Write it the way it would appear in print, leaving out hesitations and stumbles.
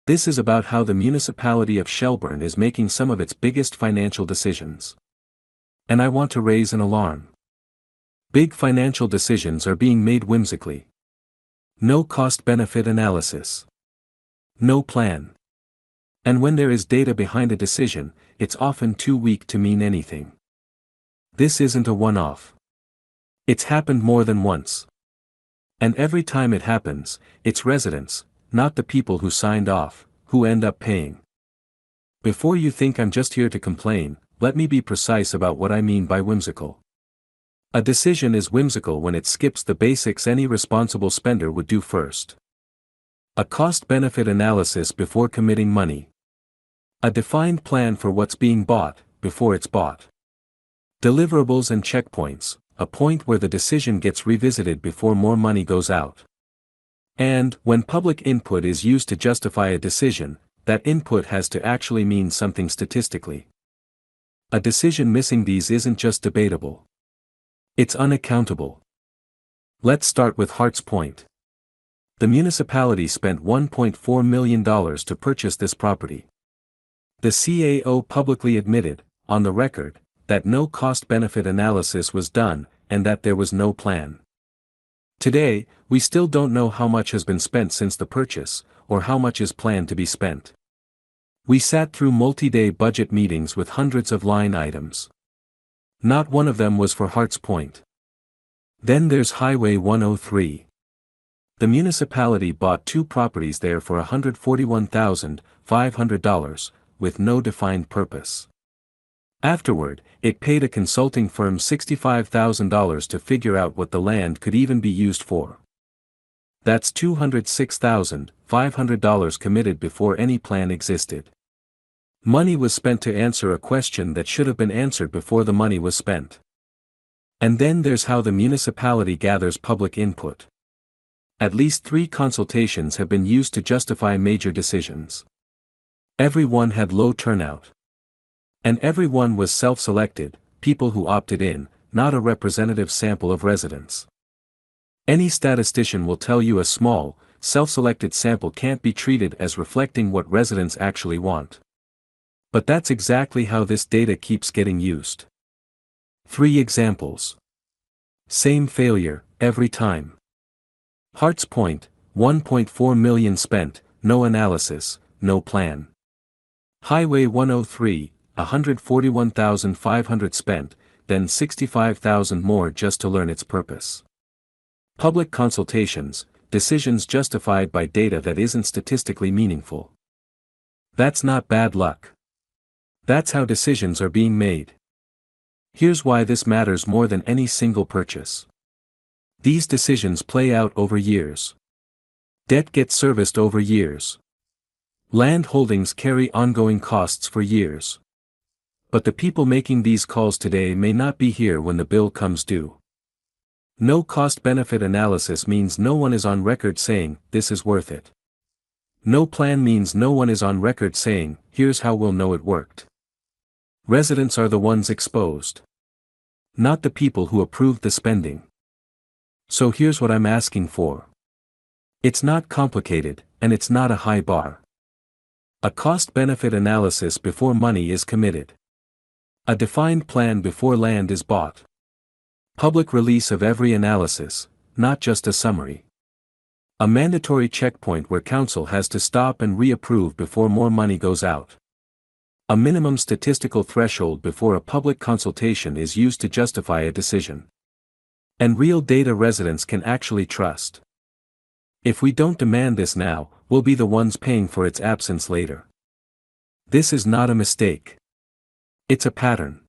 This is about how the municipality of Shelburne is making some of its biggest financial decisions. And I want to raise an alarm. Big financial decisions are being made whimsically. No cost-benefit analysis. No plan. And when there is data behind a decision, it's often too weak to mean anything. This isn't a one-off. It's happened more than once. And every time it happens, it's residents, not the people who signed off, who end up paying. Before you think I'm just here to complain, let me be precise about what I mean by whimsical. A decision is whimsical when it skips the basics any responsible spender would do first. A cost-benefit analysis before committing money. A defined plan for what's being bought, before it's bought. Deliverables and checkpoints, a point where the decision gets revisited before more money goes out. And, when public input is used to justify a decision, that input has to actually mean something statistically. A decision missing these isn't just debatable. It's unaccountable. Let's start with Harts Point. The municipality spent $1.4 million to purchase this property. The CAO publicly admitted, on the record, that no cost-benefit analysis was done, and that there was no plan. Today, we still don't know how much has been spent since the purchase, or how much is planned to be spent. We sat through multi-day budget meetings with hundreds of line items. Not one of them was for Harts Point. Then there's Highway 103. The municipality bought 2 properties there for $141,500, with no defined purpose. Afterward, it paid a consulting firm $65,000 to figure out what the land could even be used for. That's $206,500 committed before any plan existed. Money was spent to answer a question that should have been answered before the money was spent. And then there's how the municipality gathers public input. At least 3 consultations have been used to justify major decisions. Every one had low turnout. And every one was self-selected, people who opted in, not a representative sample of residents. Any statistician will tell you a small, self-selected sample can't be treated as reflecting what residents actually want. But that's exactly how this data keeps getting used. 3 examples. Same failure, every time. Harts Point, $1.4 million spent, no analysis, no plan. Highway 103, $141,500 spent, then $65,000 more just to learn its purpose. Public consultations, decisions justified by data that isn't statistically meaningful. That's not bad luck. That's how decisions are being made. Here's why this matters more than any single purchase. These decisions play out over years. Debt gets serviced over years. Land holdings carry ongoing costs for years. But the people making these calls today may not be here when the bill comes due. No cost-benefit analysis means no one is on record saying, this is worth it. No plan means no one is on record saying, here's how we'll know it worked. Residents are the ones exposed. Not the people who approved the spending. So here's what I'm asking for. It's not complicated, and it's not a high bar. A cost-benefit analysis before money is committed. A defined plan before land is bought. Public release of every analysis, not just a summary. A mandatory checkpoint where council has to stop and reapprove before more money goes out. A minimum statistical threshold before a public consultation is used to justify a decision. And real data residents can actually trust. If we don't demand this now, we'll be the ones paying for its absence later. This is not a mistake. It's a pattern.